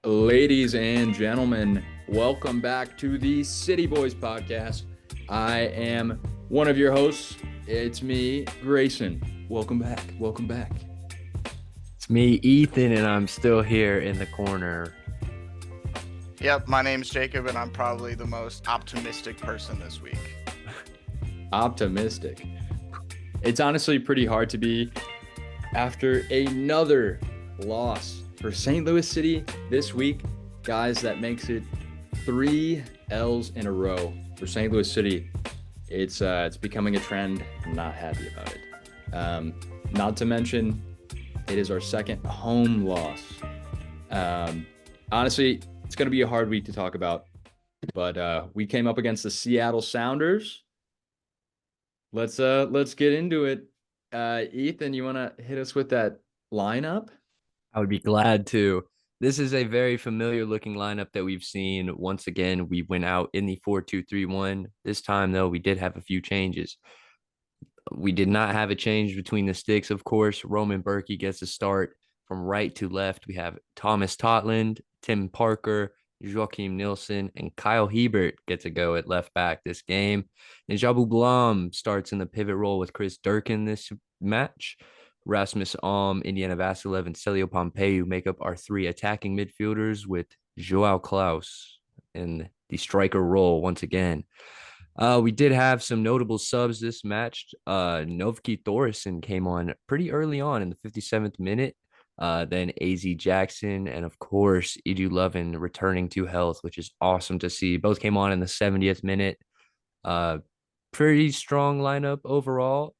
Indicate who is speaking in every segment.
Speaker 1: Ladies and gentlemen, welcome back to the CityBoys Podcast. I am one of your hosts. It's me, Grayson. Welcome back. Welcome back.
Speaker 2: It's me, Ethan, and I'm still here in the corner.
Speaker 3: Yep, my name's Jacob, and I'm probably the most optimistic person this week.
Speaker 1: Optimistic. It's honestly pretty hard to be after another loss for St. Louis City this week. Guys, that makes it 3 L's in a row for St. Louis City. It's becoming a trend. I'm not happy about it. Not to mention, it is our second home loss. Honestly, it's going to be a hard week to talk about, but we came up against the Seattle Sounders. Let's get into it. Ethan, you want to hit us with that lineup?
Speaker 2: I would be glad to. This is a very familiar looking lineup that we've seen. Once again, we went out in the 4-2-3-1. This time, though, we did have a few changes. We did not have a change between the sticks, of course. Roman Berkey gets a start from right to left. We have Thomas Totland, Tim Parker, Joachim Nilsson, and Kyle Hebert gets a go at left back this game. And Jabu Blom starts in the pivot role with Chris Durkin this match. Rasmus Alm, Indiana Vasilev, and Celio Pompeu make up our three attacking midfielders with Joao Klaus in the striker role once again. We did have some notable subs this match. Novki Thoresen came on pretty early on in the 57th minute. Then AZ Jackson and, of course, Edu Lovin returning to health, which is awesome to see. Both came on in the 70th minute. Pretty strong lineup overall.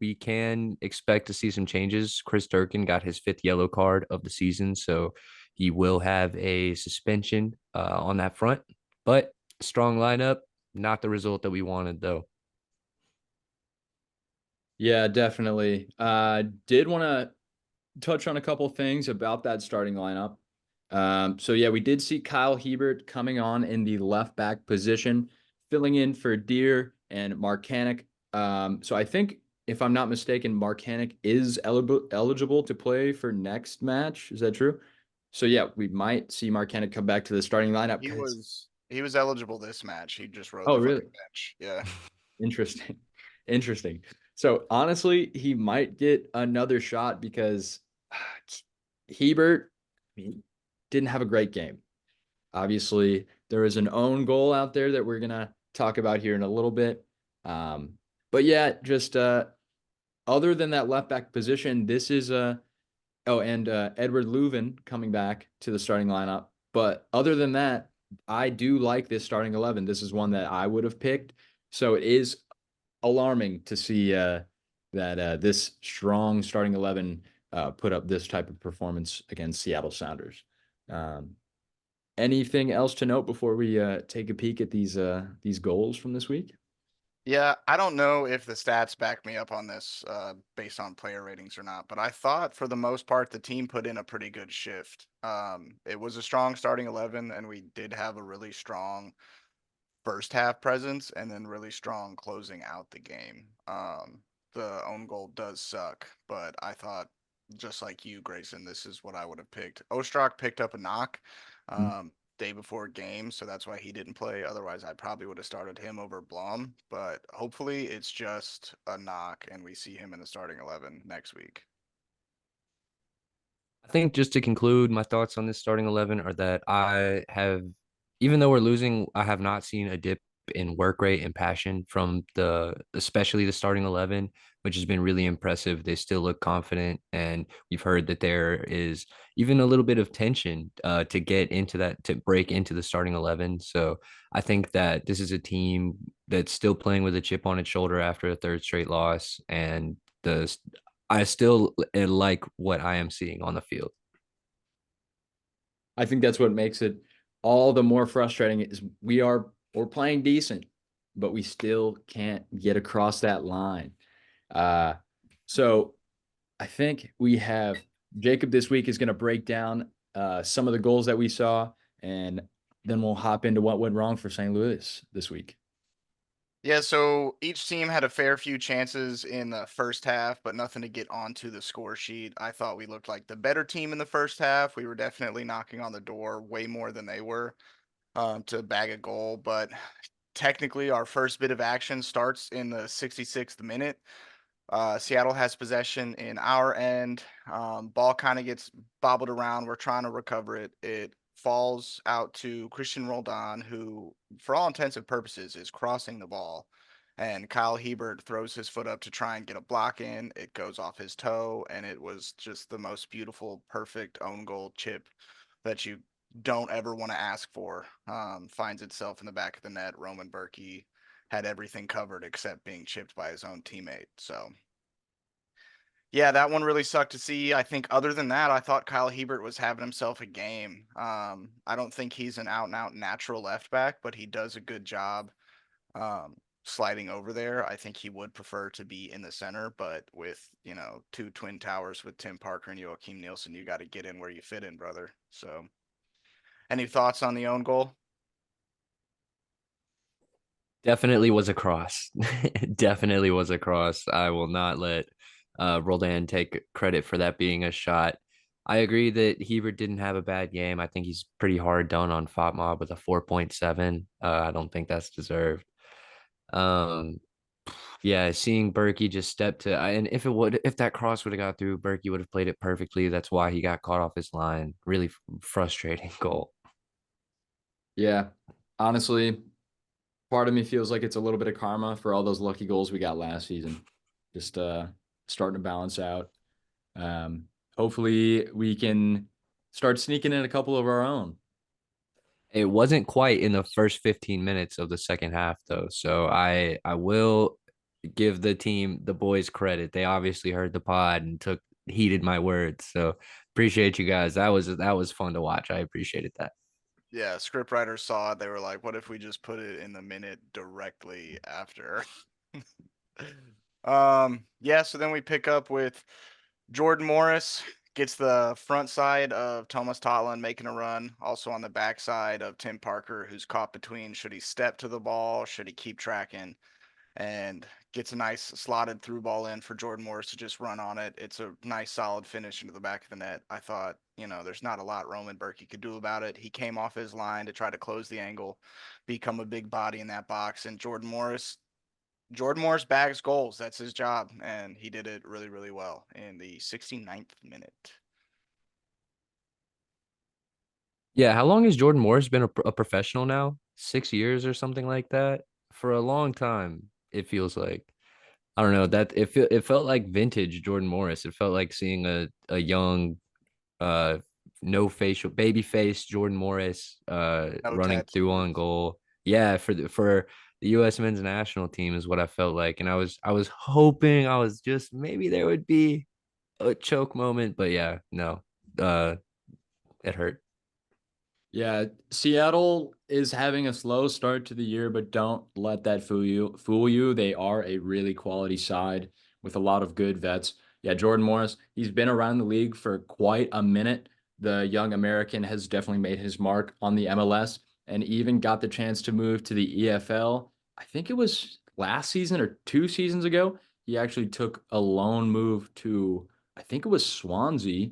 Speaker 2: We can expect to see some changes. Chris Durkin got his 5th yellow card of the season, so he will have a suspension on that front. But strong lineup, not the result that we wanted, though.
Speaker 1: Yeah, definitely. Did want to touch on a couple things about that starting lineup. So yeah, we did see Kyle Hebert coming on in the left back position, filling in for Deer and Marcanic. So I think, if I'm not mistaken, Marcanic is eligible to play for next match. Is that true? So yeah, we might see Marcanic come back to the starting lineup.
Speaker 3: He was eligible this match. He just rode
Speaker 1: Oh,
Speaker 3: the
Speaker 1: really?
Speaker 3: fucking bench. Yeah.
Speaker 1: Interesting. Interesting. So honestly, he might get another shot because Hebert, he didn't have a great game. Obviously, there is an own goal out there that we're gonna talk about here in a little bit. But yeah, just other than that left back position, this is Edward Leuven coming back to the starting lineup. But other than that, I do like this starting 11. This is one that I would have picked. So it is alarming to see that this strong starting 11 put up this type of performance against Seattle Sounders. Anything else to note before we take a peek at these goals from this week?
Speaker 3: Yeah, I don't know if the stats back me up on this based on player ratings or not, but I thought for the most part the team put in a pretty good shift. It was a strong starting 11, and we did have a really strong first half presence and then really strong closing out the game. The own goal does suck, but I thought, just like you, Grayson, this is what I would have picked. Ostrak picked up a knock day before game, so that's why he didn't play. Otherwise, I probably would have started him over Blom, but hopefully it's just a knock and we see him in the starting 11 next week.
Speaker 2: I think just to conclude, my thoughts on this starting 11 are that even though we're losing, I have not seen a dip in work rate and passion from especially the starting 11, which has been really impressive. They still look confident, and we've heard that there is even a little bit of tension to break into the starting 11. So I think that this is a team that's still playing with a chip on its shoulder after a third straight loss, and I still like what I am seeing on the field.
Speaker 1: I think that's what makes it all the more frustrating is we're playing decent, but we still can't get across that line. So I think we have Jacob this week is going to break down some of the goals that we saw, and then we'll hop into what went wrong for St. Louis this week.
Speaker 3: Yeah, so each team had a fair few chances in the first half, but nothing to get onto the score sheet. I thought we looked like the better team in the first half. We were definitely knocking on the door way more than they were to bag a goal. But technically, our first bit of action starts in the 66th minute. Seattle has possession in our end. Ball kind of gets bobbled around. We're trying to recover it. It falls out to Christian Roldan, who, for all intents and purposes, is crossing the ball. And Kyle Hebert throws his foot up to try and get a block in. It goes off his toe, and it was just the most beautiful, perfect own goal chip that you don't ever want to ask for. Finds itself in the back of the net. Roman Berkey had everything covered except being chipped by his own teammate. So yeah, that one really sucked to see. I think other than that, I thought Kyle Hebert was having himself a game. I don't think he's an out and out natural left back, but he does a good job sliding over there. I think he would prefer to be in the center, but with, two twin towers with Tim Parker and Joachim Nielsen, you got to get in where you fit in, brother. So, any thoughts on the own goal?
Speaker 2: Definitely was a cross. Definitely was a cross. I will not let Roldan take credit for that being a shot. I agree that Hebert didn't have a bad game. I think he's pretty hard done on FOTMob with a 4.7. I don't think that's deserved. Um, yeah, seeing Berkey just step to, and if that cross would have got through, Berkey would have played it perfectly. That's why he got caught off his line. Really frustrating goal.
Speaker 1: Yeah, honestly, part of me feels like it's a little bit of karma for all those lucky goals we got last season. Just starting to balance out. Um, Hopefully we can start sneaking in a couple of our own.
Speaker 2: It wasn't quite in the first 15 minutes of the second half though. So I will give the boys credit. They obviously heard the pod and heeded my words. So appreciate you guys. That was fun to watch. I appreciated that.
Speaker 3: Yeah, scriptwriters saw it. They were like, what if we just put it in the minute directly after? Yeah, so then we pick up with Jordan Morris gets the front side of Thomas Totland making a run, also on the back side of Tim Parker, who's caught between should he step to the ball, should he keep tracking, and gets a nice slotted through ball in for Jordan Morris to just run on it. It's a nice solid finish into the back of the net. I thought, there's not a lot Roman Berkey could do about it. He came off his line to try to close the angle, become a big body in that box, and Jordan Morris bags goals. That's his job, and he did it really, really well in the 69th minute.
Speaker 2: Yeah, how long has Jordan Morris been a professional now? 6 years or something like that? For a long time, it feels like. I don't know that it felt like vintage Jordan Morris. It felt like seeing a young uh no facial baby face Jordan Morris
Speaker 3: No
Speaker 2: running through on
Speaker 3: tattoos.
Speaker 2: goal. Yeah, for the US men's national team is what I felt like. And I was hoping I was just maybe there would be a choke moment, but yeah, no. Uh it hurt.
Speaker 1: Yeah, Seattle is having a slow start to the year, but don't let that fool you. Fool you. They are a really quality side with a lot of good vets. Yeah, Jordan Morris, he's been around the league for quite a minute. The young American has definitely made his mark on the MLS and even got the chance to move to the EFL. I think it was last season or 2 seasons ago. He actually took a loan move to, I think it was Swansea.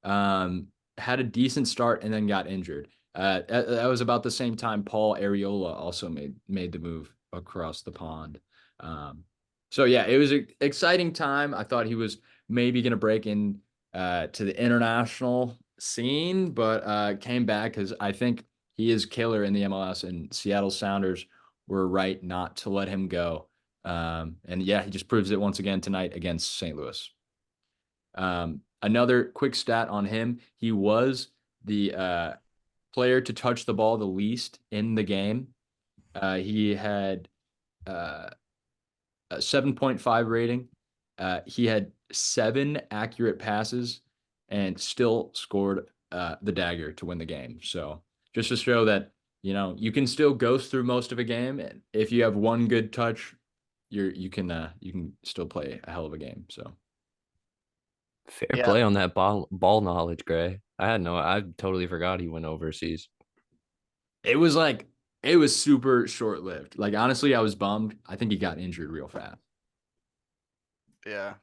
Speaker 1: Had a decent start and then got injured. That was about the same time Paul Areola also made the move across the pond. Um, so yeah, it was an exciting time. I thought he was maybe going to break in to the international scene, but came back because I think he is killer in the MLS, and Seattle Sounders were right not to let him go. And yeah, he just proves it once again tonight against St. Louis. Another quick stat on him: he was the player to touch the ball the least in the game. He had uh, a 7.5 rating. He had 7 accurate passes and still scored the dagger to win the game. So just to show that, you can still ghost through most of a game. And if you have one good touch, you can still play a hell of a game. So
Speaker 2: Fair
Speaker 3: Yeah,
Speaker 2: play on that ball knowledge, Gray. I totally forgot he went overseas.
Speaker 1: it was like it was super short lived. Like honestly, I was bummed. I think he got injured real fast.
Speaker 3: Yeah.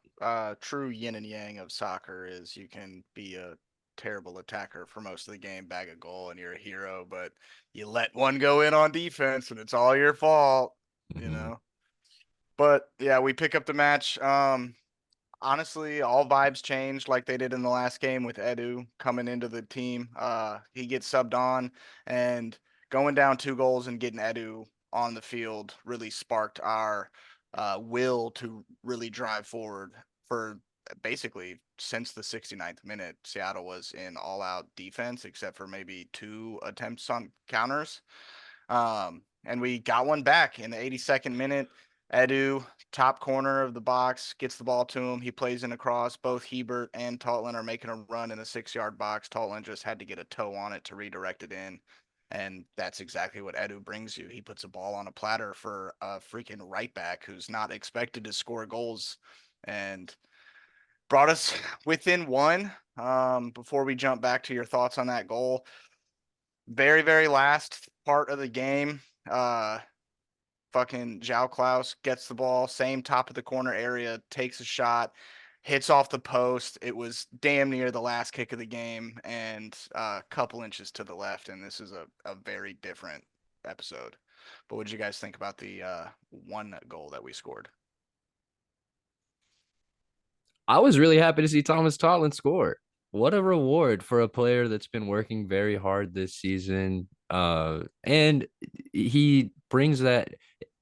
Speaker 3: True yin and yang of soccer is you can be a terrible attacker for most of the game, bag a goal, and you're a hero, but you let one go in on defense and it's all your fault, you
Speaker 2: Mhm.
Speaker 3: know. But yeah, we pick up the match. Honestly, all vibes changed like they did in the last game with Edu coming into the team. He gets subbed on, and going down 2 goals and getting Edu on the field really sparked our will to really drive forward for basically since the 69th minute. Seattle was in all out defense except for maybe 2 attempts on counters. And we got one back in the 82nd minute. Edu, top corner of the box, gets the ball to him. He plays in across. Both Hebert and Totland are making a run in the 6-yard box. Totland just had to get a toe on it to redirect it in. And that's exactly what Edu brings you. He puts a ball on a platter for a freaking right back who's not expected to score goals and brought us within one. Before we jump back to your thoughts on that goal, very, very last part of the game, fucking Zhao Klaus gets the ball, same top of the corner area, takes a shot, hits off the post. It was damn near the last kick of the game and a couple inches to the left. And this is a very different episode. But what did you guys think about the one goal that we scored?
Speaker 2: I was really happy to see Thomas Totland score. What a reward for a player that's been working very hard this season. And he brings that.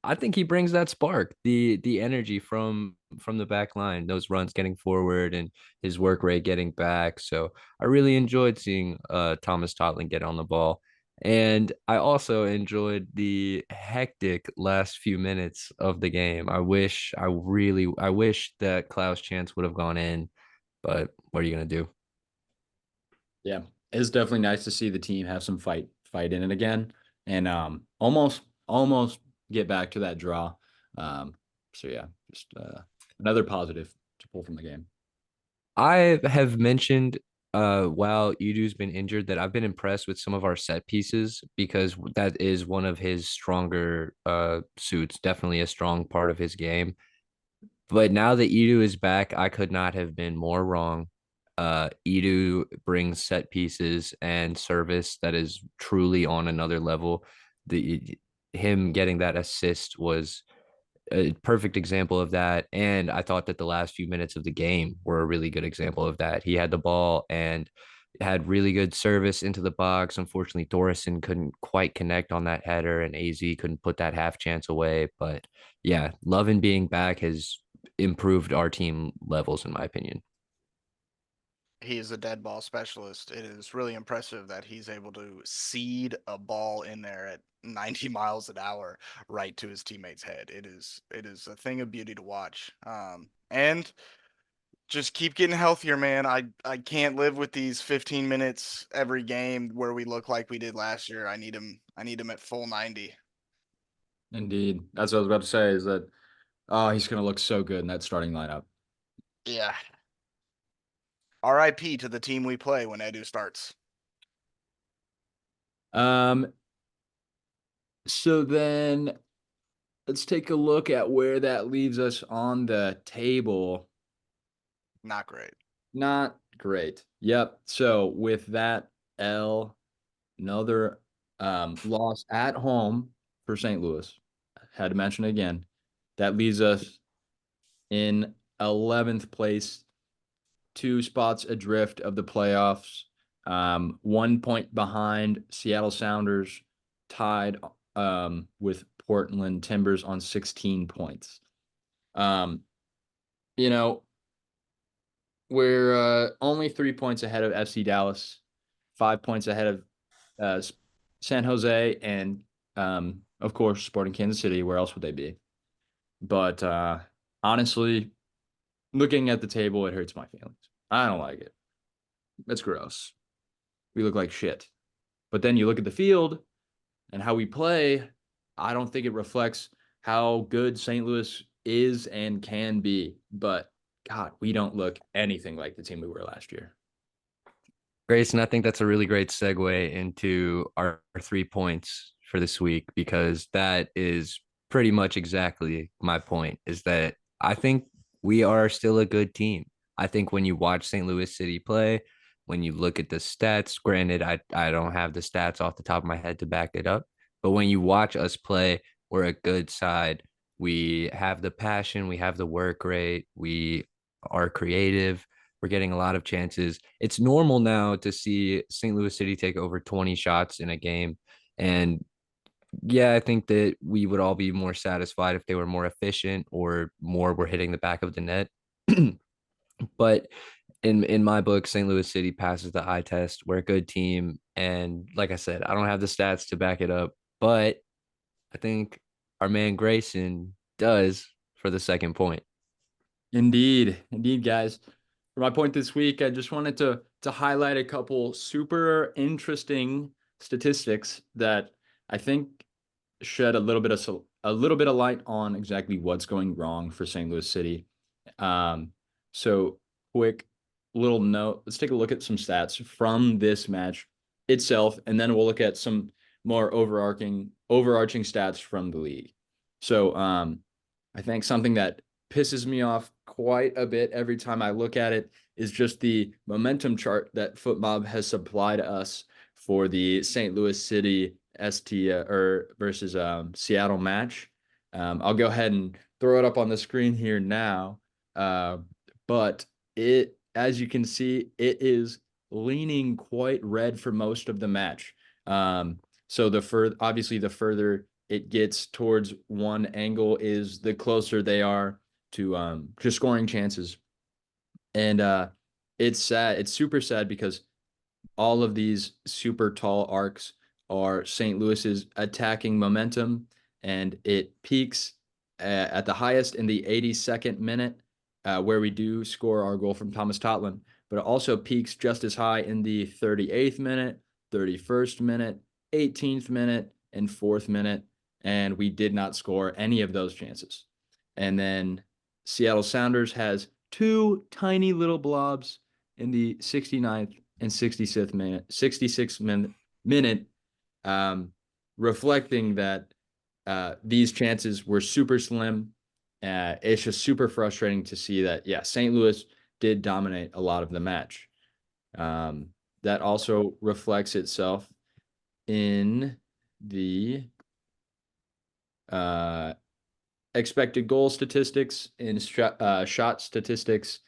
Speaker 2: I think he brings that spark, the energy from the back line, those runs getting forward and his work rate getting back. So I really enjoyed seeing Thomas Totland get on the ball. And I also enjoyed the hectic last few minutes of the game. I wish that Klaus Chance would have gone in, but what are you gonna do?
Speaker 1: Yeah, it's definitely nice to see the team have some fight in it again, and almost get back to that draw. So yeah, just another positive to pull from the game.
Speaker 2: I have mentioned while Edu's been injured that I've been impressed with some of our set pieces because that is one of his stronger suits, definitely a strong part of his game. But now that Edu is back, I could not have been more wrong. Edu brings set pieces and service that is truly on another level. The him getting that assist was a perfect example of that. And I thought that the last few minutes of the game were a really good example of that. He had the ball and had really good service into the box. Unfortunately, Thorson couldn't quite connect on that header, and AZ couldn't put that half chance away. But yeah, Lovin being back has improved our team levels, in my opinion.
Speaker 3: He is a dead ball specialist. It is really impressive that he's able to seed a ball in there at 90 miles an hour right to his teammate's head. It is a thing of beauty to watch. And just keep getting healthier, man. I can't live with these 15 minutes every game where we look like we did last year. I need him at full 90.
Speaker 1: Indeed, that's what I was about to say. Is that he's gonna look so good in that starting lineup.
Speaker 3: Yeah. RIP to the team we play when Edu starts.
Speaker 1: Um, so then let's take a look at where that leaves us on the table.
Speaker 3: Not great.
Speaker 1: Not great. Yep. So with that L, another loss at home for St. Louis. Had to mention it again. That leaves us in 11th place, 2 spots adrift of the playoffs. 1 point behind Seattle Sounders, tied with Portland Timbers on 16 points. Um, you know, we're only 3 points ahead of FC Dallas, 5 points ahead of San Jose, and of course, Sporting Kansas City. Where else would they be? But honestly, looking at the table, it hurts my feelings. I don't like it. It's gross. We look like shit. But then you look at the field and how we play, I don't think it reflects how good St. Louis is and can be. But God, we don't look anything like the team we were last year.
Speaker 2: Grayson, I think that's a really great segue into our 3 points for this week because that is pretty much exactly my point, is that I think we are still a good team. I think when you watch St. Louis City play, when you look at the stats, granted, I don't have the stats off the top of my head to back it up, but when you watch us play, we're a good side. We have the passion, we have the work rate, we are creative. We're getting a lot of chances. It's normal now to see St. Louis City take over 20 shots in a game. And yeah, I think that we would all be more satisfied if they were more efficient or more were hitting the back of the net. But in my book, St. Louis City passes the eye test. We're a good team. And like I said, I don't have the stats to back it up, but I think our man Grayson does for the second point.
Speaker 1: Indeed, guys. For my point this week, I just wanted to highlight a couple super interesting statistics that I think shed a little bit of light on exactly what's going wrong for St. Louis City. So quick little note. Let's take a look at some stats from this match itself, and then we'll look at some more overarching stats from the league. So I think something that pisses me off quite a bit every time I look at it is just the momentum chart that FootMob has supplied us for the St. Louis City versus Seattle match. I'll go ahead and throw it up on the screen here now. But it, as you can see, it is leaning quite red for most of the match. So obviously the further it gets towards one angle is the closer they are to scoring chances. And it's sad. It's super sad because all of these super tall arcs are St. Louis's attacking momentum, and it peaks at the highest in the 82nd minute, where we do score our goal from Thomas Totland, but it also peaks just as high in the 38th minute, 31st minute, 18th minute, and 4th minute, and we did not score any of those chances. And then Seattle Sounders has two tiny little blobs in the 69th and 66th minute, reflecting that these chances were super slim. It's just super frustrating to see that, yeah, St. Louis did dominate a lot of the match. That also reflects itself in the expected goal statistics and shot statistics.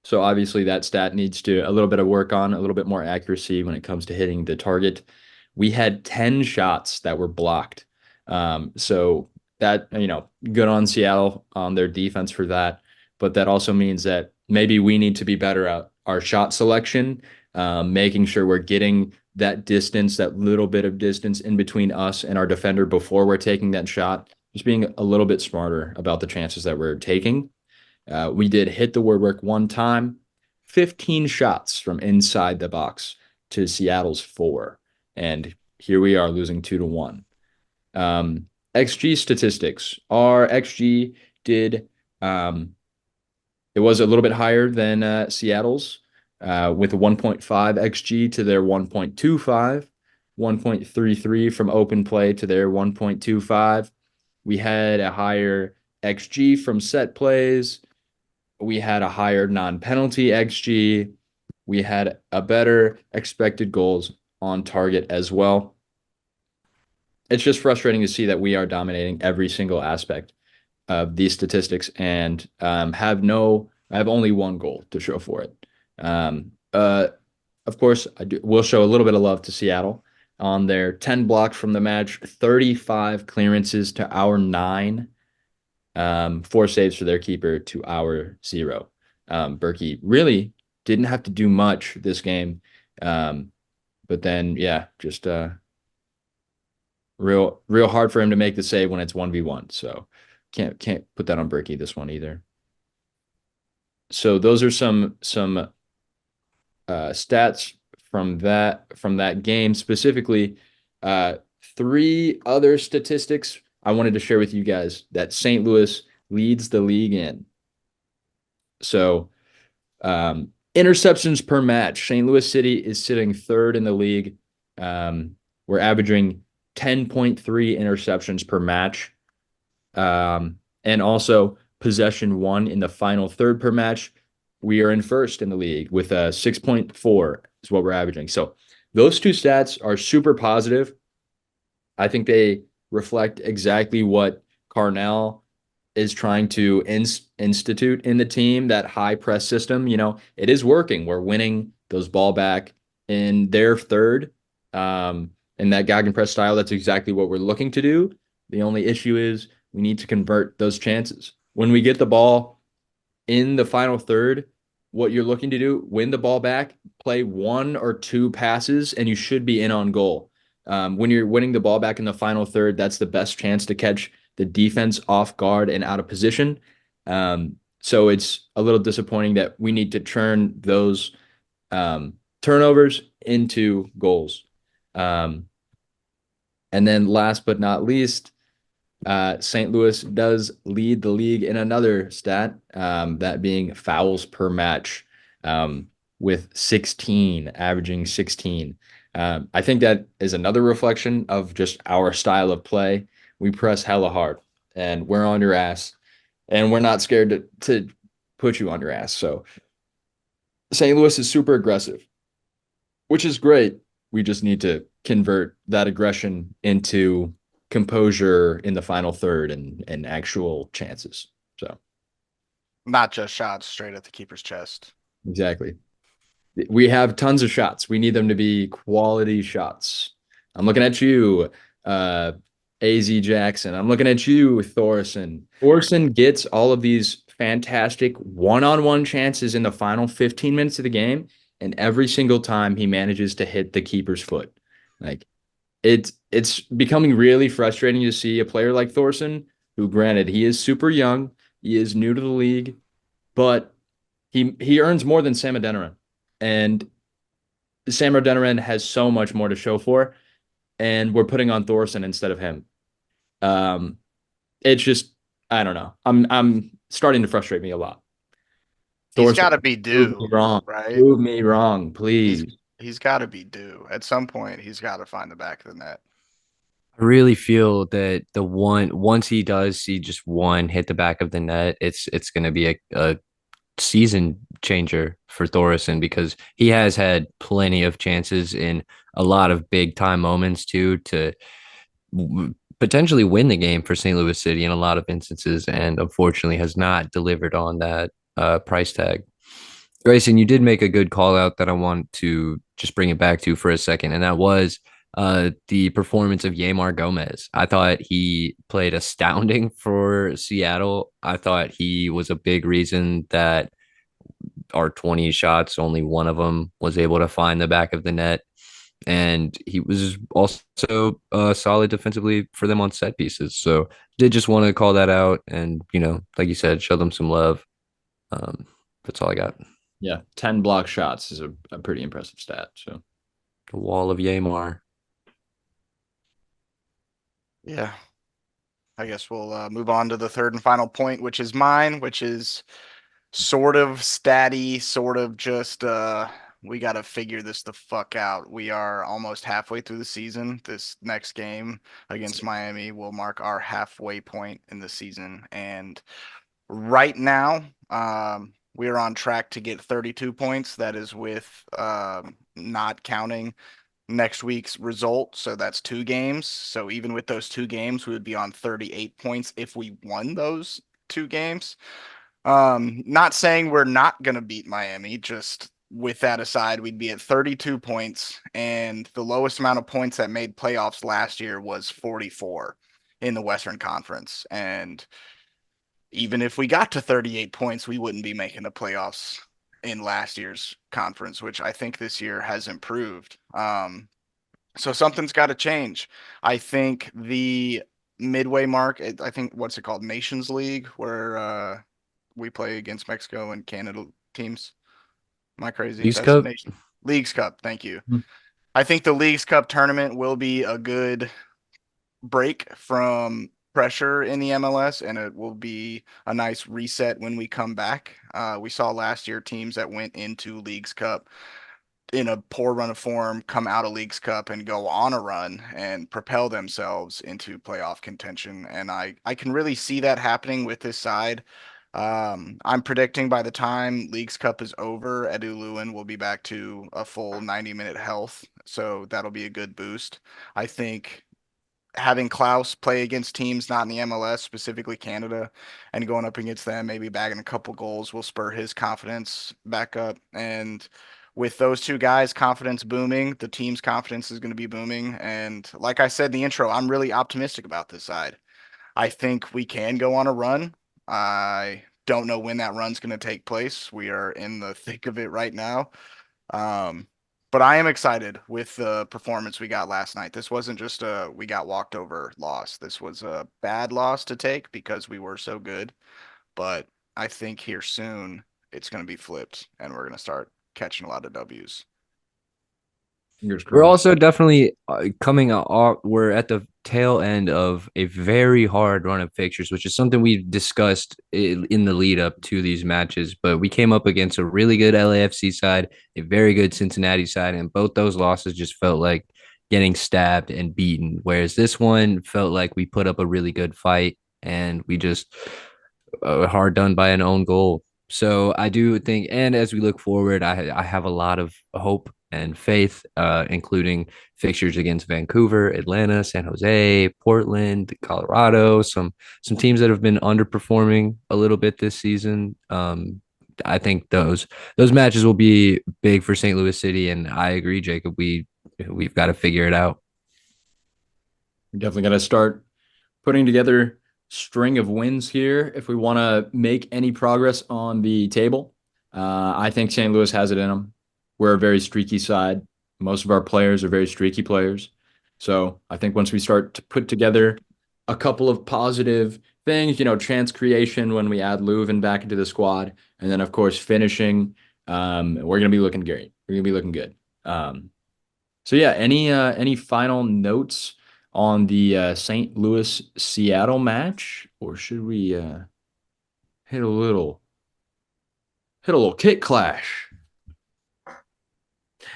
Speaker 1: So obviously that stat needs to a little bit of work on, a little bit more accuracy when it comes to hitting the target. We had 10 shots that were blocked. So that, good on Seattle on their defense for that. But that also means that maybe we need to be better at our shot selection, making sure we're getting that distance, that little bit of distance in between us and our defender before we're taking that shot. Just being a little bit smarter about the chances that we're taking. We did hit the woodwork one time, 15 shots from inside the box to Seattle's 4. And here we are losing 2-1. XG statistics. Our XG did, it was a little bit higher than Seattle's, with a 1.5 XG to their 1.25, 1.33 from open play to their 1.25. We had a higher XG from set plays. We had a higher non-penalty XG. We had a better expected goals on target as well. It's just frustrating to see that we are dominating every single aspect of these statistics and have only one goal to show for it. Of course, we'll show a little bit of love to Seattle on their 10 blocks from the match, 35 clearances to our 9. 4 saves for their keeper to our 0. Berkey really didn't have to do much this game. But then, yeah, just real hard for him to make the save when it's 1v1. So can't put that on Berkey this one either. So those are some stats from that game. Specifically, 3 other statistics I wanted to share with you guys that St. Louis leads the league in. So interceptions per match, St. Louis City is sitting 3rd in the league. We're averaging 10.3 interceptions per match. And also possession one in the final third per match. We are in first in the league with a 6.4 is what we're averaging. So those two stats are super positive. I think they reflect exactly what Carnell is trying to institute in the team, that high press system. It is working. We're winning those ball back in their third. In that Gegenpress style, that's exactly what we're looking to do. The only issue is we need to convert those chances. When we get the ball in the final third, what you're looking to do, win the ball back, play one or two passes, and you should be in on goal. When you're winning the ball back in the final third, that's the best chance to catch the defense off guard and out of position. So it's a little disappointing that we need to turn those turnovers into goals. And then last but not least, St. Louis does lead the league in another stat, that being fouls per match, with 16, averaging 16. I think that is another reflection of just our style of play. We press hella hard and we're on your ass, and we're not scared to put you on your ass. So St. Louis is super aggressive, which is great. We just need to convert that aggression into composure in the final third and actual chances. So
Speaker 3: Not just shots straight at the keeper's chest.
Speaker 1: exactly. We have tons of shots. We need them to be quality shots. I'm looking at you, uh, AZ Jackson. I'm looking at you, Thorson. Thorson gets all of these fantastic one-on-one chances in the final 15 minutes of the game, and every single time he manages to hit the keeper's foot. Like it's becoming really frustrating to see a player like Thorson, who granted he is super young, he is new to the league, but he earns more than Sam Adeniran. And Sam Adeniran has so much more to show for, and we're putting on Thorson instead of him. Um, it's just I don't know. I'm starting to frustrate me a lot.
Speaker 3: He's
Speaker 1: Thorson,
Speaker 3: got to be
Speaker 1: prove me
Speaker 3: due,
Speaker 1: wrong.
Speaker 3: right?
Speaker 1: Prove me wrong,
Speaker 3: He's
Speaker 1: please.
Speaker 3: he's got to be due. At some point, he's got to find the back of the net.
Speaker 2: I really feel that the one once he does see just one hit the back of the net, it's going to be a season changer for Thorson because he has had plenty of chances in a lot of big time moments too to potentially win the game for St. Louis City in a lot of instances, and unfortunately has not delivered on that price tag. Grayson, you did make a good call out that I want to just bring it back to for a second, and that was the performance of Yamar Gomez. I thought he played astounding for Seattle. I thought he was a big reason that our 20 shots, only one of them was able to find the back of the net. And he was also solid defensively for them on set pieces. So did just want to call that out and, like you said, show them some love. That's all I got.
Speaker 1: Yeah, 10 block shots is a pretty impressive stat. So
Speaker 2: The wall of Yamar.
Speaker 3: Yeah. I guess we'll move on to the third and final point, which is mine, which is sort of statty, sort of just we got to figure this the fuck out. We are almost halfway through the season. This next game against Miami will mark our halfway point in the season. And right now, we are on track to get 32 points. That is with not counting next week's result. So that's 2 games. So even with those 2 games, we would be on 38 points if we won those 2 games. Not saying we're not going to beat Miami, just with that aside, we'd be at 32 points, and the lowest amount of points that made playoffs last year was 44 in the Western Conference. And even if we got to 38 points, we wouldn't be making the playoffs in last year's conference, which I think this year has improved. So something's got to change. I think the midway mark, I think, what's it called? Nations League, where we play against Mexico and Canada teams. Am I crazy?
Speaker 2: Leagues
Speaker 3: That's
Speaker 2: Cup.
Speaker 3: Nation Leagues Cup. Thank you.
Speaker 1: Hmm.
Speaker 3: I think the Leagues Cup tournament will be a good break from pressure in the MLS, and it will be a nice reset when we come back. We saw last year teams that went into Leagues Cup in a poor run of form, come out of Leagues Cup and go on a run and propel themselves into playoff contention. And I can really see that happening with this side. I'm predicting by the time Leagues Cup is over, Edu Lewin will be back to a full 90-minute health. So that'll be a good boost. I think having Klaus play against teams not in the MLS, specifically Canada, and going up against them, maybe bagging a couple goals will spur his confidence back up. And with those two guys' confidence booming, the team's confidence is going to be booming. And like I said in the intro, I'm really optimistic about this side. I think we can go on a run. I don't know when that run's going to take place. We are in the thick of it right now. Um, but I am excited with the performance we got last night. This wasn't just a we got walked over loss. This was a bad loss to take because we were so good. But I think here soon it's going to be flipped and we're going to start catching a lot of W's.
Speaker 1: Fingers
Speaker 2: We're
Speaker 1: crossed.
Speaker 2: also definitely coming off. We're at the tail end of a very hard run of fixtures, which is something we've discussed in the lead up to these matches. But we came up against a really good LAFC side, a very good Cincinnati side, and both those losses just felt like getting stabbed and beaten. Whereas this one felt like we put up a really good fight and we just hard done by an own goal. So I do think, and as we look forward, I have a lot of hope and faith, including fixtures against Vancouver, Atlanta, San Jose, Portland, Colorado, some teams that have been underperforming a little bit this season. I think those matches will be big for St. Louis City, and I agree, Jacob. We've got to figure it out.
Speaker 1: We definitely got to start putting together string of wins here if we want to make any progress on the table. I think St. Louis has it in them. We're a very streaky side. Most of our players are very streaky players. So I think once we start to put together a couple of positive things, chance creation when we add Leuven back into the squad, and then of course finishing, we're gonna be looking great. We're gonna be looking good. So yeah, any final notes on the St. Louis Seattle match, or should we hit a little kick clash?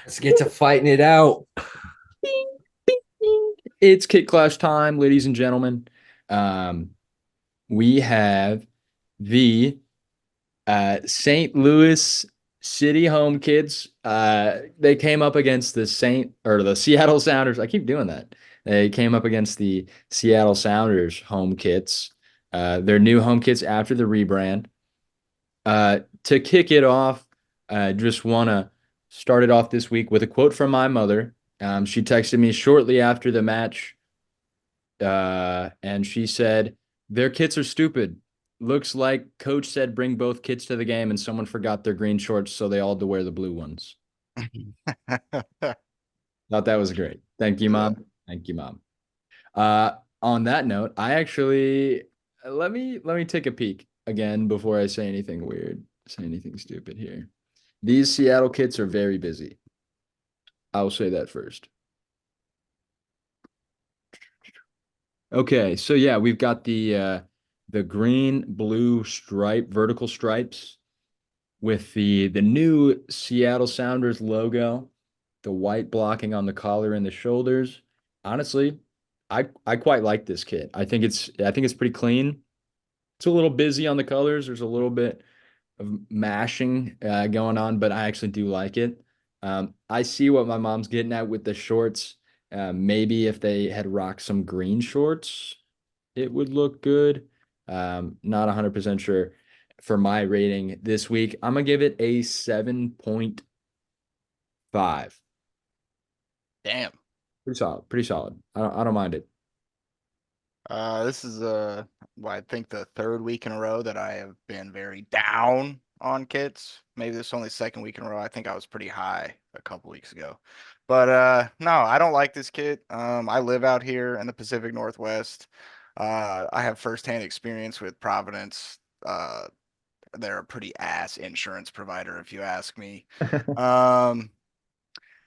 Speaker 2: Let's get to fighting it out.
Speaker 1: Bing, bing, bing. It's kick clash time, ladies and gentlemen. Um, we have the St. Louis City home kids. They came up against the Seattle Sounders. I keep doing that. They came up against the Seattle Sounders home kits. Their new home kits after the rebrand. To kick it off, I just want to start it off this week with a quote from my mother. She texted me shortly after the match, and she said, "Their kits are stupid. Looks like coach said bring both kits to the game, and someone forgot their green shorts, so they all had to wear the blue ones." Thought that was great. Thank you,
Speaker 3: Yeah.
Speaker 1: mom. Thank you, mom. Uh, on that note, I actually let me take a peek again before I say anything weird, say anything stupid here. These Seattle kits are very busy. I will say that first. Okay, so yeah, we've got the green blue stripe vertical stripes with the new Seattle Sounders logo, the white blocking on the collar and the shoulders. Honestly, I quite like this kit. I think it's pretty clean. It's a little busy on the colors. There's a little bit of mashing going on, but I actually do like it. I see what my mom's getting at with the shorts. Maybe if they had rocked some green shorts, it would look good. Not 100% sure for my rating this week. I'm gonna give it a 7.5.
Speaker 3: Damn.
Speaker 1: Pretty solid. Pretty solid. I don't mind it.
Speaker 3: This is well, I think the third week in a row that I have been very down on kits. Maybe this is only second week in a row. I think I was pretty high a couple weeks ago. But no, I don't like this kit. I live out here in the Pacific Northwest. I have firsthand experience with Providence. They're a pretty ass insurance provider, if you ask me. Um,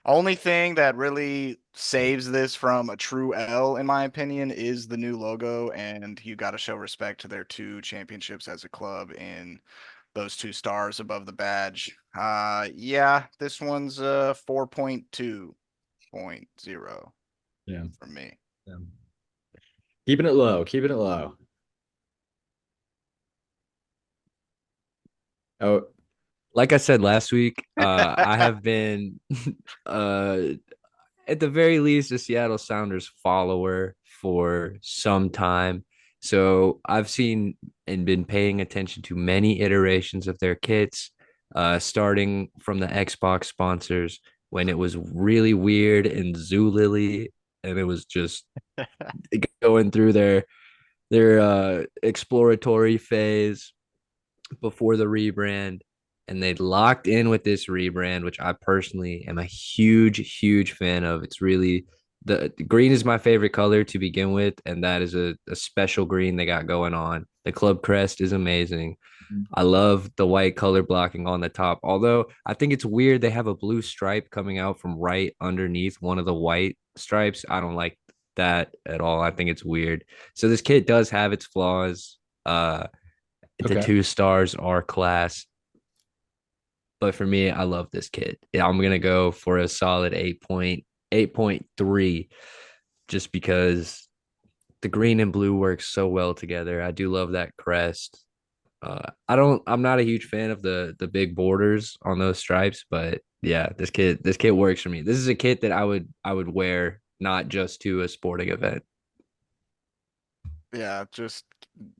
Speaker 3: Only thing that really saves this from a true L, in my opinion, is the new logo, and you got to show respect to their two championships as a club in those 2 stars above the badge. Yeah, this one's 4.2.0
Speaker 1: Yeah.
Speaker 3: for me.
Speaker 1: Yeah. Keeping it low, keeping it low. Oh,
Speaker 2: Like I said last week, I have been uh at the very least a Seattle Sounders follower for some time. So I've seen and been paying attention to many iterations of their kits, starting from the Xbox sponsors when it was really weird and Zulily, and it was just going through their exploratory phase before the rebrand, and they locked in with this rebrand, which I personally am a huge fan of. It's really the green is my favorite color to begin with, and that is a special green they got going on. The club crest is amazing. I love the white color blocking on the top. Although I think it's weird they have a blue stripe coming out from right underneath one of the white stripes. I don't like that at all. I think it's weird. So this kit does have its flaws. The
Speaker 1: okay.
Speaker 2: 2 stars are class, but for me, I love this kit. Yeah, I'm gonna go for a solid 8.3, just because the green and blue works so well together. I do love that crest. I'm not a huge fan of the big borders on those stripes, but yeah, this kit works for me. This is a kit that I would wear not just to a sporting event.
Speaker 3: Yeah, just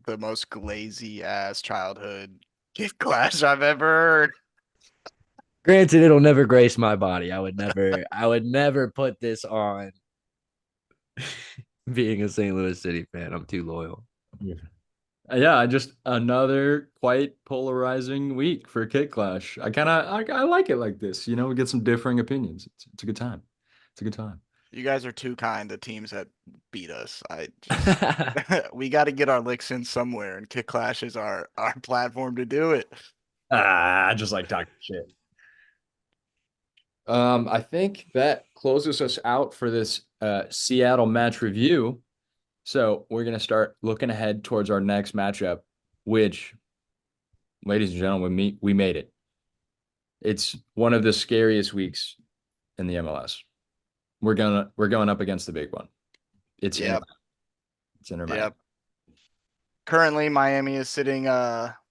Speaker 3: the most glazy ass childhood gift clash I've ever heard.
Speaker 2: Granted, it'll never grace my body. I would never put this on. Being a St. Louis City fan, I'm too loyal.
Speaker 1: Yeah. Yeah, just another quite polarizing week for Kit Clash. I like it like this. We get some differing opinions. It's a good time. It's a good time.
Speaker 3: You guys are too kind to teams that beat us. I just we got to get our licks in somewhere, and Kick Clash is our platform to do it.
Speaker 1: I just like talking shit. I think that closes us out for this Seattle match review. So we're gonna start looking ahead towards our next matchup, which, ladies and gentlemen, we made it. It's one of the scariest weeks in the MLS. We're going up against the big one. It's Inter.
Speaker 3: Yep.
Speaker 1: It's Inter Miami.
Speaker 3: Yep. Currently, Miami is sitting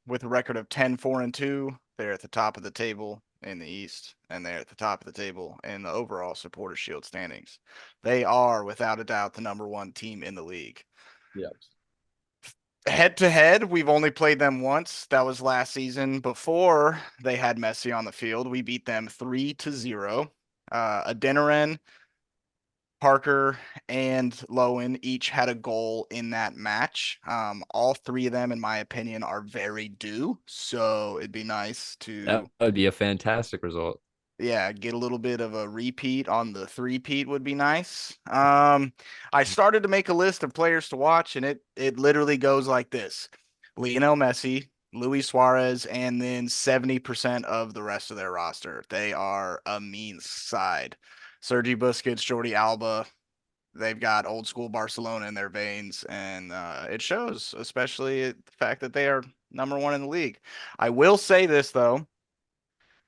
Speaker 3: with a record of 10-4-2. They're at the top of the table in the East, and they're at the top of the table in the overall Supporter Shield standings. They are, without a doubt, the #1 team in the league.
Speaker 1: Yep.
Speaker 3: Head to head, we've only played them once. That was last season before they had Messi on the field. We beat them 3-0. Adeniran, Parker, and Lowen each had a goal in that match. All three of them, in my opinion, are very due. So it'd be nice
Speaker 2: That
Speaker 3: to,
Speaker 2: would be a fantastic result.
Speaker 3: yeah, get a little bit of a repeat on the three-peat would be nice. I started to make a list of players to watch, and it literally goes like this: Lionel Messi, Luis Suarez, and then 70% of the rest of their roster. They are a mean side. Sergi Busquets, Jordi Alba, they've got old school Barcelona in their veins, and it shows, especially the fact that they are #1 in the league. I will say this though.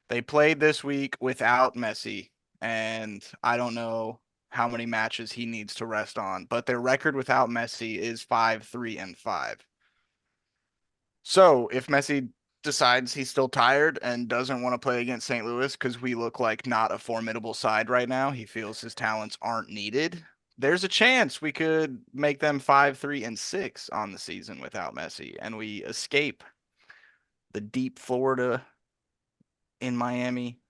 Speaker 3: They played this week without Messi, and I don't know how many matches he needs to rest on, but their record without Messi is 5-3-5. So if Messi decides he's still tired and doesn't want to play against St. Louis because we look like not a formidable side right now, he feels his talents aren't needed. There's a chance we could make them 5-3-6 on the season without Messi, and we escape the deep Florida in Miami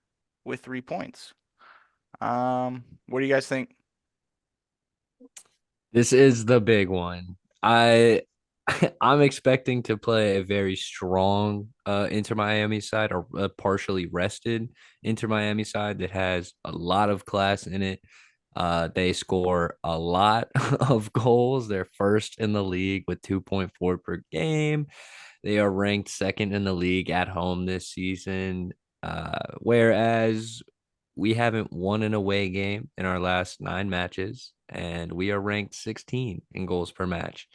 Speaker 3: with 3 points. What do you guys think?
Speaker 2: This is the big one. I I'm expecting to play a very strong Inter Miami side, or a partially rested Inter Miami side that has a lot of class in it. They score a lot of goals. They're first in the league with 2.4 per game. They are ranked second in the league at home this season. Whereas we haven't won an away game in our last 9 matches, and we are ranked 16 in goals per match.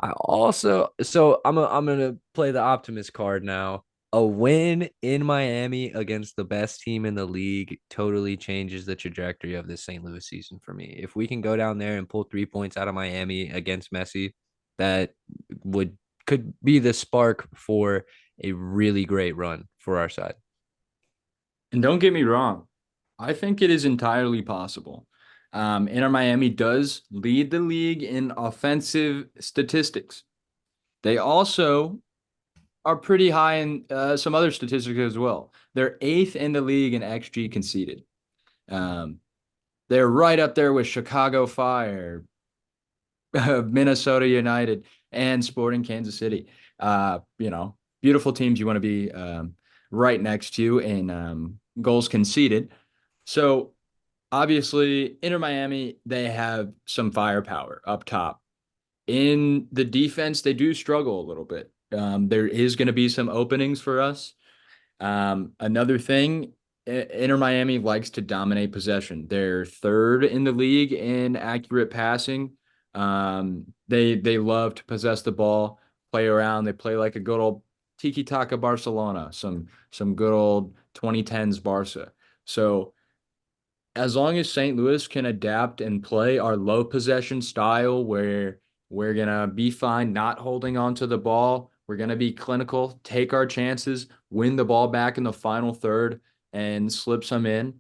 Speaker 2: I'm gonna play the optimist card now. A win in Miami against the best team in the league totally changes the trajectory of this St. Louis season for me. If we can go down there and pull 3 points out of Miami against Messi, that would could be the spark for a really great run for our side.
Speaker 1: And don't get me wrong, I think it is entirely possible. Inter Miami does lead the league in offensive statistics. They also are pretty high in some other statistics as well. They're eighth in the league in XG conceded. Um, they're right up there with Chicago Fire, Minnesota United, and Sporting Kansas City. Beautiful teams you want to be right next to in goals conceded. So obviously, Inter Miami, they have some firepower up top. In the defense, they do struggle a little bit. There is going to be some openings for us. Another thing, Inter Miami likes to dominate possession. They're third in the league in accurate passing. They love to possess the ball, play around. They play like a good old Tiki Taka Barcelona, some good old 2010s Barca. So as long as St. Louis can adapt and play our low possession style where we're gonna be fine not holding on to the ball, we're gonna be clinical, take our chances, win the ball back in the final third and slip some in.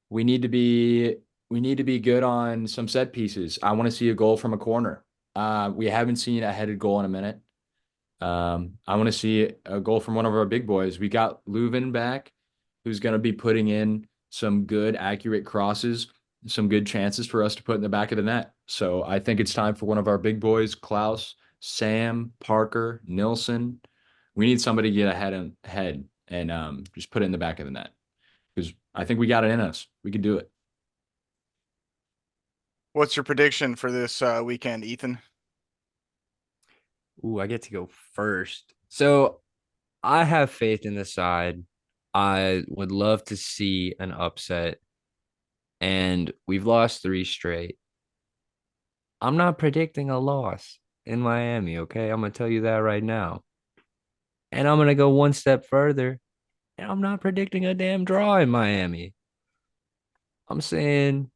Speaker 1: We need to be we need to be good on some set pieces. I want to see a goal from a corner. We haven't seen a headed goal in a minute. I want to see a goal from one of our big boys. We got Leuven back, who's going to be putting in some good, accurate crosses, some good chances for us to put in the back of the net. So I think it's time for one of our big boys, Klaus, Sam, Parker, Nilsson. We need somebody to get ahead and just put it in the back of the net because I think we got it in us. We could do it.
Speaker 3: What's your prediction for this weekend, Ethan?
Speaker 2: Ooh, I get to go first. So I have faith in the side. I would love to see an upset, and we've lost three straight. I'm not predicting a loss in Miami, okay? I'm gonna tell you that right now. And I'm gonna go one step further, and I'm not predicting a damn draw in Miami. I'm saying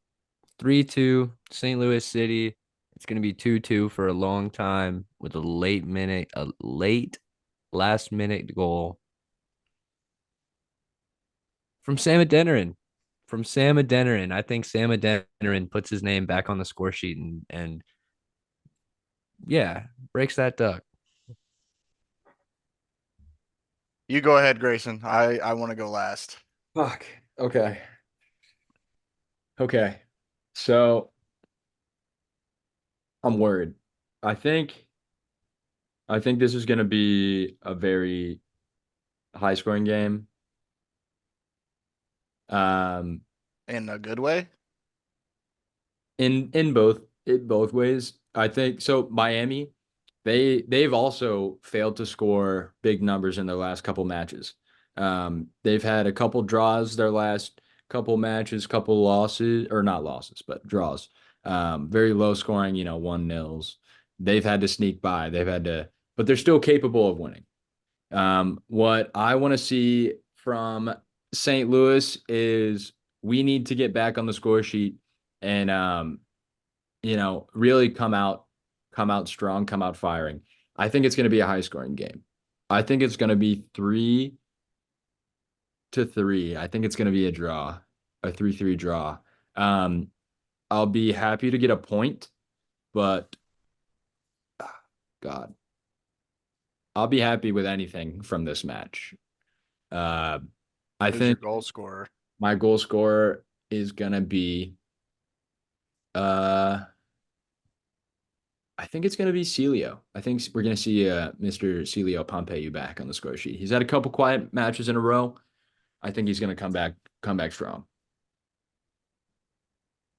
Speaker 2: 3-2 St. Louis City. It's gonna be 2-2 for a long time with a late last minute goal from Sam Adeniran. From Sam Adeniran. I think Sam Adeniran puts his name back on the score sheet and yeah, breaks that duck.
Speaker 3: You go ahead, Grayson. I want to go last.
Speaker 1: Fuck. Okay. Okay. So I'm worried. I think I think this is going to be a very high scoring game. Um,
Speaker 3: In a good way.
Speaker 1: in both ways. I think so. Miami, they've also failed to score big numbers in their last couple matches. They've had a couple draws their last couple matches, couple losses or not losses, but draws. Very low scoring, 1-0s. They've had to sneak by. But they're still capable of winning. What I want to see from St. Louis is we need to get back on the score sheet and really come out strong, come out firing. I think it's going to be a high scoring game. I think it's going to be 3-3. I think it's going to be a draw, a 3-3 draw. Um, I'll be happy to get a point, but God, I'll be happy with anything from this match. Uh, I
Speaker 3: Who's your
Speaker 1: think
Speaker 3: goal scorer?
Speaker 1: my goal scorer is gonna be uh I think it's gonna be Celio. I think we're gonna see Mr. Celio Pompeu back on the score sheet. He's had a couple quiet matches in a row. I think he's gonna come back strong.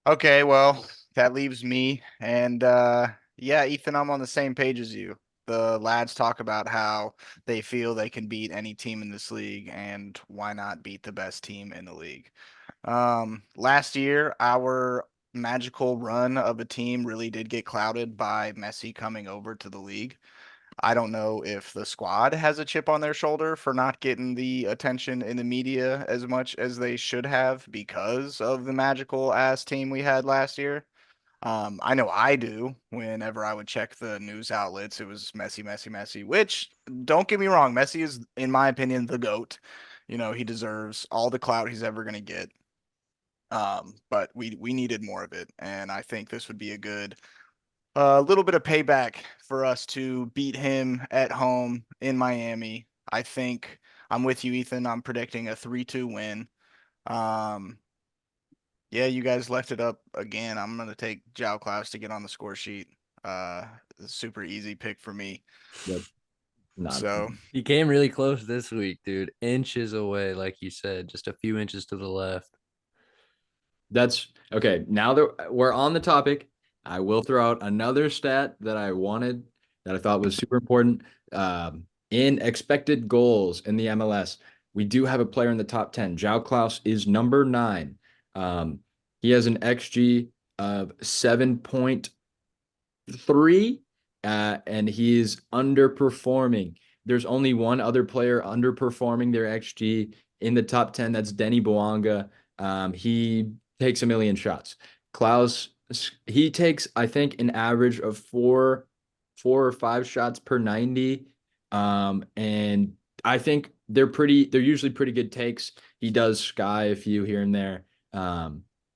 Speaker 3: Okay, well, that leaves me. And yeah, Ethan, I'm on the same page as you. The lads talk about how they feel they can beat any team in this league, and why not beat the best team in the league? Last year, our magical run of a team really did get clouded by Messi coming over to the league. I don't know if the squad has a chip on their shoulder for not getting the attention in the media as much as they should have because of the magical ass team we had last year. I know I do. Whenever I would check the news outlets, it was Messi, Messi, Messi, which don't get me wrong, Messi is, in my opinion, the GOAT. You know, he deserves all the clout he's ever gonna get. But we needed more of it, and I think this would be a good little bit of payback for us to beat him at home in Miami. I think I'm with you, Ethan. I'm predicting a 3-2 win. Um, yeah, you guys left it up again. I'm gonna take Jao Klaus to get on the score sheet. Super easy pick for me.
Speaker 1: Yep. Not
Speaker 3: So
Speaker 2: He came really close this week, dude. Inches away, like you said, just a few inches to the left.
Speaker 1: That's okay. Now that we're on the topic, I will throw out another stat that I wanted that I thought was super important. In expected goals in the MLS, we do have a player in the top 10. Jao Klaus is number 9. He has an XG of 7.3, and he's underperforming. There's only one other player underperforming their XG in the top 10. That's Denny Bouanga. He takes a million shots. Klaus, he takes, I think, an average of four or five shots per 90. And I think they're usually pretty good takes. He does sky a few here and there.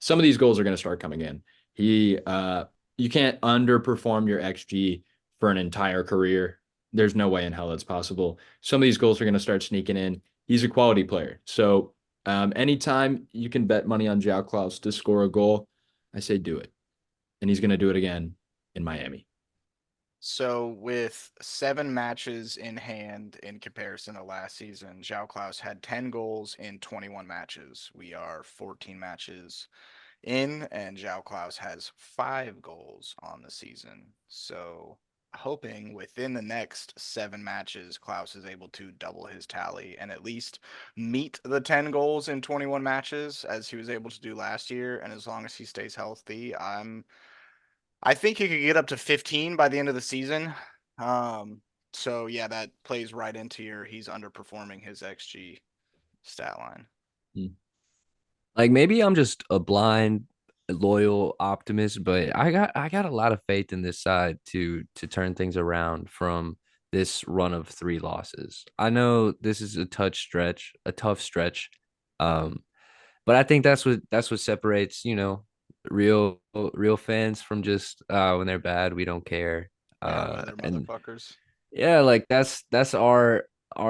Speaker 1: Some of these goals are going to start coming in. You can't underperform your XG for an entire career. There's no way in hell that's possible. Some of these goals are going to start sneaking in. He's a quality player. So anytime you can bet money on Jao Klaus to score a goal, I say do it. And he's going to do it again in Miami.
Speaker 3: So with 7 matches in hand in comparison to last season, Jao Klaus had 10 goals in 21 matches. We are 14 matches in, and Jao Klaus has 5 goals on the season. So hoping within the next 7 matches, Klaus is able to double his tally and at least meet the 10 goals in 21 matches as he was able to do last year. And as long as he stays healthy, I think he could get up to 15 by the end of the season. So yeah, that plays right into your he's underperforming his XG stat line.
Speaker 2: Like maybe I'm just a blind, loyal optimist, but I got a lot of faith in this side to turn things around from this run of 3 losses. I know this is a tough stretch. Um, but I think that's what separates, real fans from just when they're bad, we don't care.
Speaker 3: Yeah, weather
Speaker 2: And
Speaker 3: motherfuckers.
Speaker 2: yeah, like that's our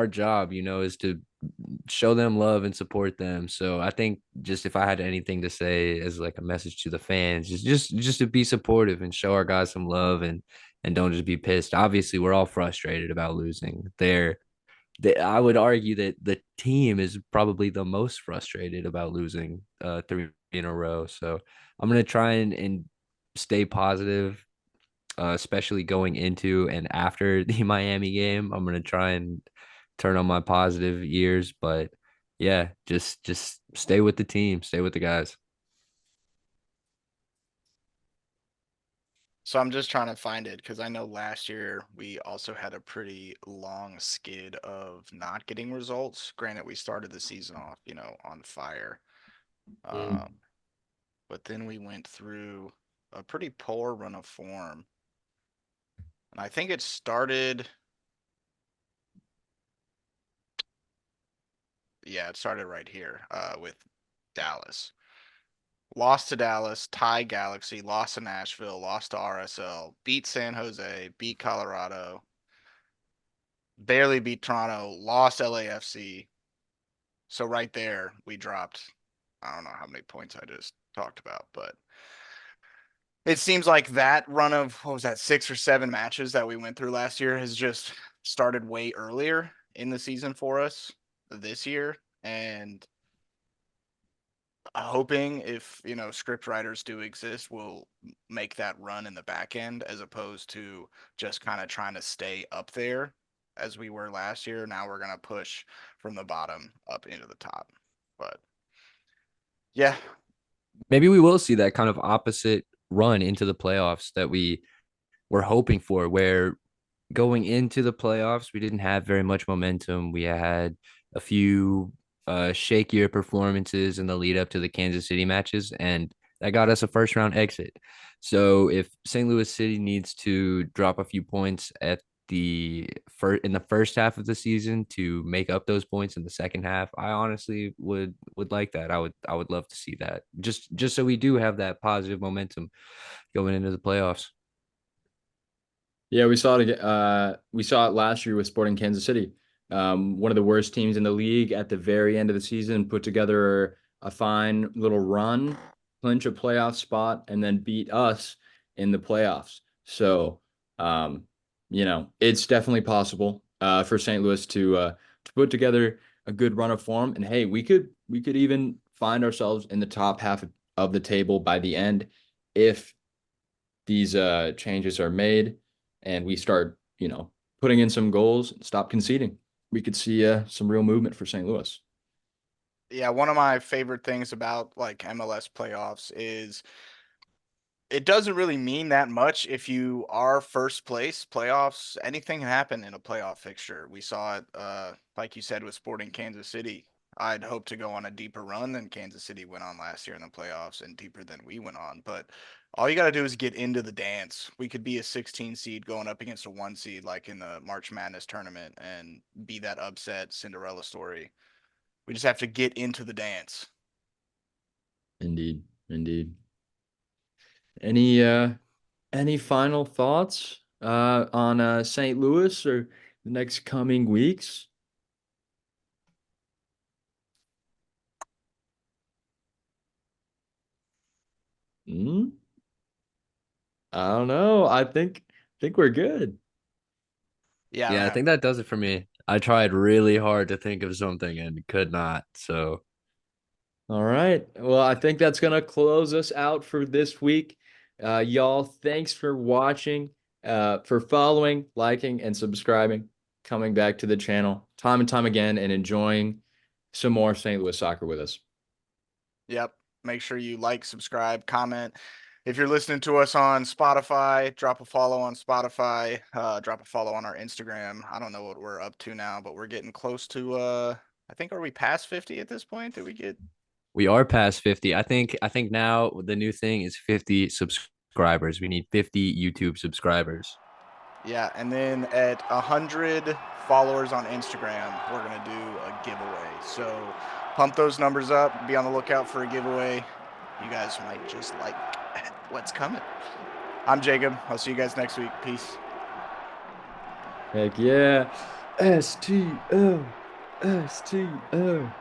Speaker 2: job, is to show them love and support them. So I think just if I had anything to say as like a message to the fans, is just to be supportive and show our guys some love and don't just be pissed. Obviously, we're all frustrated about losing. I would argue that the team is probably the most frustrated about losing 3 in a row. So I'm gonna try and stay positive, especially going into and after the Miami game. I'm gonna try and turn on my positive ears, but yeah, just stay with the team, stay with the guys.
Speaker 3: So I'm just trying to find it because I know last year we also had a pretty long skid of not getting results. Granted, we started the season off, on fire. Um, but then we went through a pretty poor run of form. And I think it started, yeah, it started right here, with Dallas. Lost to Dallas, tie Galaxy, lost to Nashville, lost to RSL, beat San Jose, beat Colorado, barely beat Toronto, lost LAFC. So right there, we dropped. I don't know how many points I just talked about, but it seems like that run of what was that 6 or 7 matches that we went through last year has just started way earlier in the season for us this year, and hoping if script writers do exist, will make that run in the back end as opposed to just kind of trying to stay up there as we were last year. Now we're gonna push from the bottom up into the top, but yeah,
Speaker 2: Maybe we will see that kind of opposite run into the playoffs that we were hoping for, where going into the playoffs, we didn't have very much momentum. We had a few shakier performances in the lead up to the Kansas City matches, and that got us a first round exit. So if St. Louis City needs to drop a few points at in the first half of the season to make up those points in the second half, I honestly would like that. I would love to see that. Just so we do have that positive momentum going into the playoffs.
Speaker 1: Yeah, we saw it again. We saw it last year with Sporting Kansas City. One of the worst teams in the league at the very end of the season put together a fine little run, clinch a playoff spot, and then beat us in the playoffs. So, um, it's definitely possible for St. Louis to put together a good run of form. And hey, we could even find ourselves in the top half of the table by the end if these changes are made and we start, putting in some goals and stop conceding. We could see some real movement for St. Louis.
Speaker 3: Yeah, one of my favorite things about like MLS playoffs is it doesn't really mean that much if you are first place. Playoffs, anything can happen in a playoff fixture. We saw it, like you said, with Sporting Kansas City. I'd hope to go on a deeper run than Kansas City went on last year in the playoffs and deeper than we went on. But all you got to do is get into the dance. We could be a 16 seed going up against a 1 seed like in the March Madness tournament and be that upset Cinderella story. We just have to get into the dance.
Speaker 1: Indeed, indeed. Any final thoughts on St. Louis or the next coming weeks? Hmm? I don't know. I think we're good.
Speaker 3: Yeah, I don't
Speaker 2: Yeah, I
Speaker 3: have.
Speaker 2: think that does it for me. I tried really hard to think of something and could not. So
Speaker 1: All right. Well, I think that's going to close us out for this week. Y'all, thanks for watching, for following, liking, and subscribing, coming back to the channel time and time again, and enjoying some more St. Louis soccer with us.
Speaker 3: Yep. Make sure you like, subscribe, comment. If you're listening to us on Spotify, drop a follow on Spotify, drop a follow on our Instagram. I don't know what we're up to now, but we're getting close to I think are we past 50 at this point? Did we get
Speaker 2: we are past 50. I think now the new thing is 50 subscribers. We need 50 YouTube subscribers.
Speaker 3: Yeah, and then at 100 followers on Instagram, we're gonna do a giveaway. So pump those numbers up, be on the lookout for a giveaway. You guys might just like what's coming. I'm Jacob. I'll see you guys next week. Peace.
Speaker 1: Heck yeah. STO. STO.